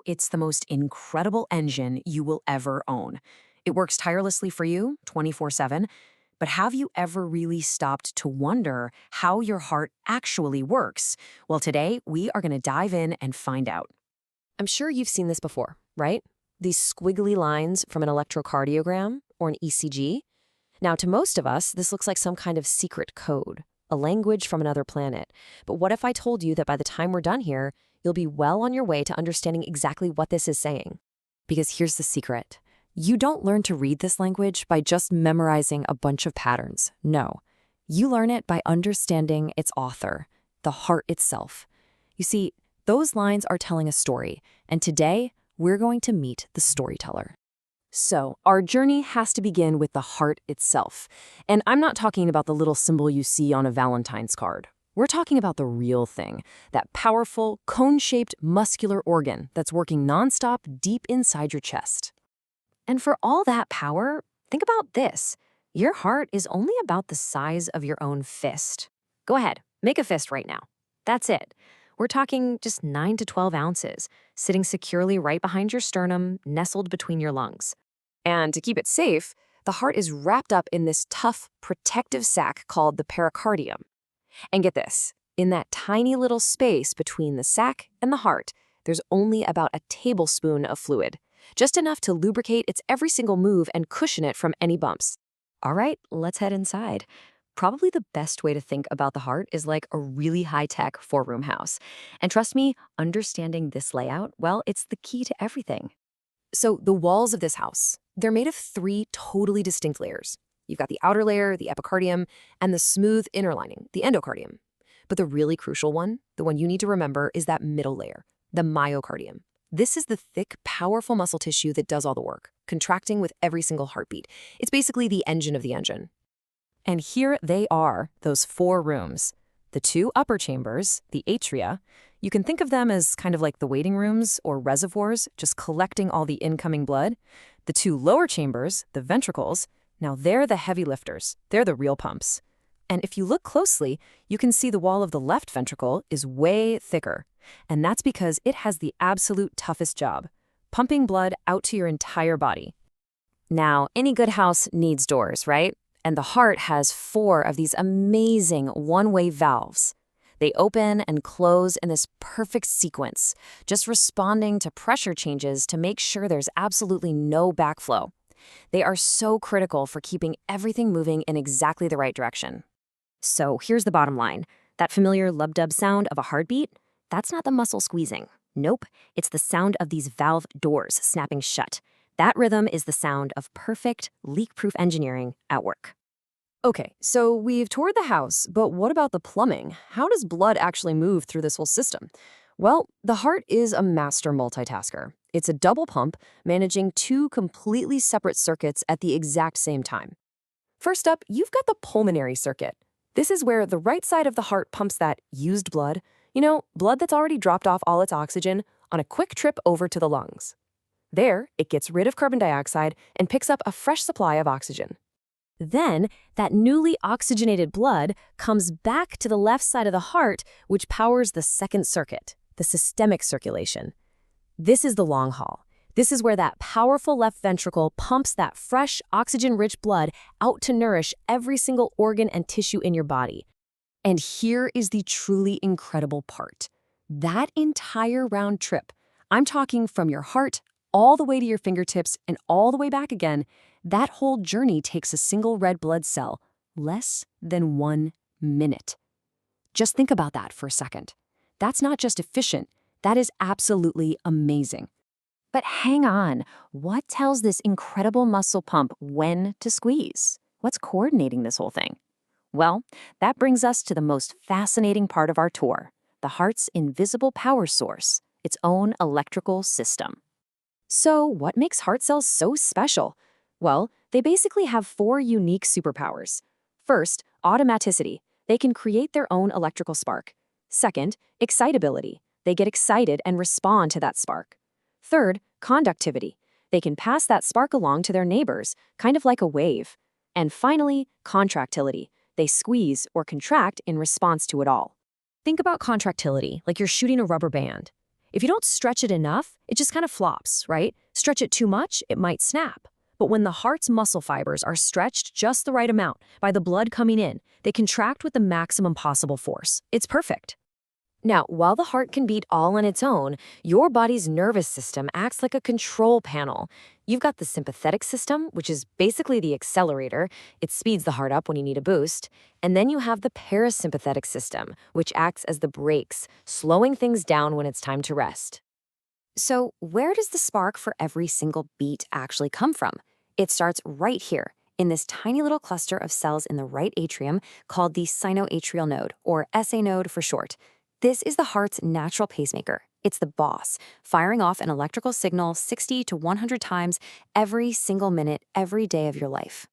It's the most incredible engine you will ever own. It works tirelessly for you 24/7, but have you ever really stopped to wonder how your heart actually works? Well, today we are going to dive in and find out. I'm sure you've seen this before, right? These squiggly lines from an electrocardiogram or an ECG. Now, to most of us, this looks like some kind of secret code, a language from another planet. But what if I told you that by the time we're done here, you'll be well on your way to understanding exactly what this is saying? Because here's the secret. You don't learn to read this language by just memorizing a bunch of patterns. No. You learn it by understanding its author, the heart itself. You see, those lines are telling a story, and today we're going to meet the storyteller. So, our journey has to begin with the heart itself. And I'm not talking about the little symbol you see on a Valentine's card. We're talking about the real thing, that powerful, cone-shaped muscular organ that's working nonstop deep inside your chest. And for all that power, think about this. Your heart is only about the size of your own fist. Go ahead, make a fist right now. That's it. We're talking just 9 to 12 ounces, sitting securely right behind your sternum, nestled between your lungs. And to keep it safe, the heart is wrapped up in this tough, protective sac called the pericardium. And get this, in that tiny little space between the sac and the heart, there's only about a tablespoon of fluid, just enough to lubricate its every single move and cushion it from any bumps. All right, let's head inside. Probably the best way to think about the heart is like a really high-tech four-room house. And trust me, understanding this layout, well, it's the key to everything. So the walls of this house, they're made of 3 totally distinct layers. You've got the outer layer, the epicardium, and the smooth inner lining, the endocardium. But the really crucial one, the one you need to remember, is that middle layer, the myocardium. This is the thick, powerful muscle tissue that does all the work, contracting with every single heartbeat. It's basically the engine of the engine. And here they are, those 4 rooms. The 2 upper chambers, the atria, you can think of them as kind of like the waiting rooms or reservoirs, just collecting all the incoming blood. The 2 lower chambers, the ventricles, now they're the heavy lifters. They're the real pumps. And if you look closely, you can see the wall of the left ventricle is way thicker. And that's because it has the absolute toughest job, pumping blood out to your entire body. Now, any good house needs doors, right? And the heart has 4 of these amazing one-way valves. They open and close in this perfect sequence, just responding to pressure changes to make sure there's absolutely no backflow. They are so critical for keeping everything moving in exactly the right direction. So here's the bottom line. That familiar lub-dub sound of a heartbeat? That's not the muscle squeezing. Nope, it's the sound of these valve doors snapping shut. That rhythm is the sound of perfect, leak-proof engineering at work. Okay, so we've toured the house, but what about the plumbing? How does blood actually move through this whole system? Well, the heart is a master multitasker. It's a double pump managing 2 completely separate circuits at the exact same time. First up, you've got the pulmonary circuit. This is where the right side of the heart pumps that used blood, blood that's already dropped off all its oxygen, on a quick trip over to the lungs. There, it gets rid of carbon dioxide and picks up a fresh supply of oxygen. Then, that newly oxygenated blood comes back to the left side of the heart, which powers the second circuit, the systemic circulation. This is the long haul. This is where that powerful left ventricle pumps that fresh, oxygen-rich blood out to nourish every single organ and tissue in your body. And here is the truly incredible part. That entire round trip, I'm talking from your heart all the way to your fingertips and all the way back again, that whole journey takes a single red blood cell less than 1 minute. Just think about that for a second. That's not just efficient, that is absolutely amazing. But hang on, what tells this incredible muscle pump when to squeeze? What's coordinating this whole thing? Well, that brings us to the most fascinating part of our tour, the heart's invisible power source, its own electrical system. So what makes heart cells so special? Well, they basically have 4 unique superpowers. First, automaticity. They can create their own electrical spark. Second, excitability. They get excited and respond to that spark. Third, conductivity. They can pass that spark along to their neighbors, kind of like a wave. And finally, contractility. They squeeze or contract in response to it all. Think about contractility like you're shooting a rubber band. If you don't stretch it enough, it just kind of flops, right? Stretch it too much, it might snap. But when the heart's muscle fibers are stretched just the right amount by the blood coming in, they contract with the maximum possible force. It's perfect. Now, while the heart can beat all on its own, your body's nervous system acts like a control panel. You've got the sympathetic system, which is basically the accelerator. It speeds the heart up when you need a boost. And then you have the parasympathetic system, which acts as the brakes, slowing things down when it's time to rest. So, where does the spark for every single beat actually come from? It starts right here, in this tiny little cluster of cells in the right atrium called the sinoatrial node, or SA node for short. This is the heart's natural pacemaker. It's the boss, firing off an electrical signal 60 to 100 times every single minute, every day of your life.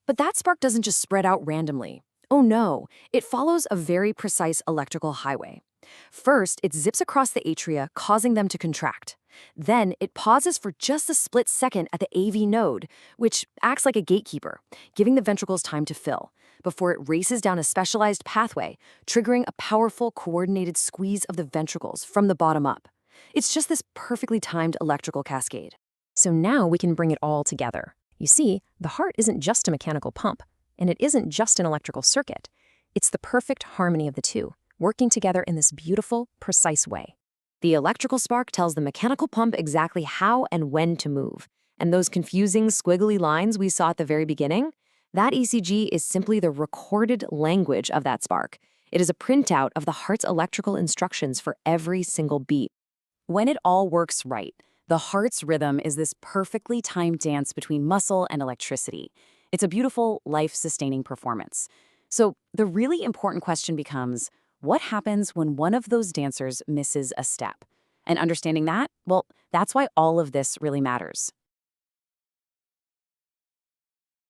But that spark doesn't just spread out randomly. Oh no, it follows a very precise electrical highway. First, it zips across the atria, causing them to contract. Then, it pauses for just a split second at the AV node, which acts like a gatekeeper, giving the ventricles time to fill, before it races down a specialized pathway, triggering a powerful, coordinated squeeze of the ventricles from the bottom up. It's just this perfectly timed electrical cascade. So now we can bring it all together. You see, the heart isn't just a mechanical pump, and it isn't just an electrical circuit. It's the perfect harmony of the two, working together in this beautiful, precise way. The electrical spark tells the mechanical pump exactly how and when to move. And those confusing, squiggly lines we saw at the very beginning, that ECG is simply the recorded language of that spark. It is a printout of the heart's electrical instructions for every single beat. When it all works right, the heart's rhythm is this perfectly timed dance between muscle and electricity. It's a beautiful, life-sustaining performance. So the really important question becomes, what happens when one of those dancers misses a step? And understanding that, well, that's why all of this really matters.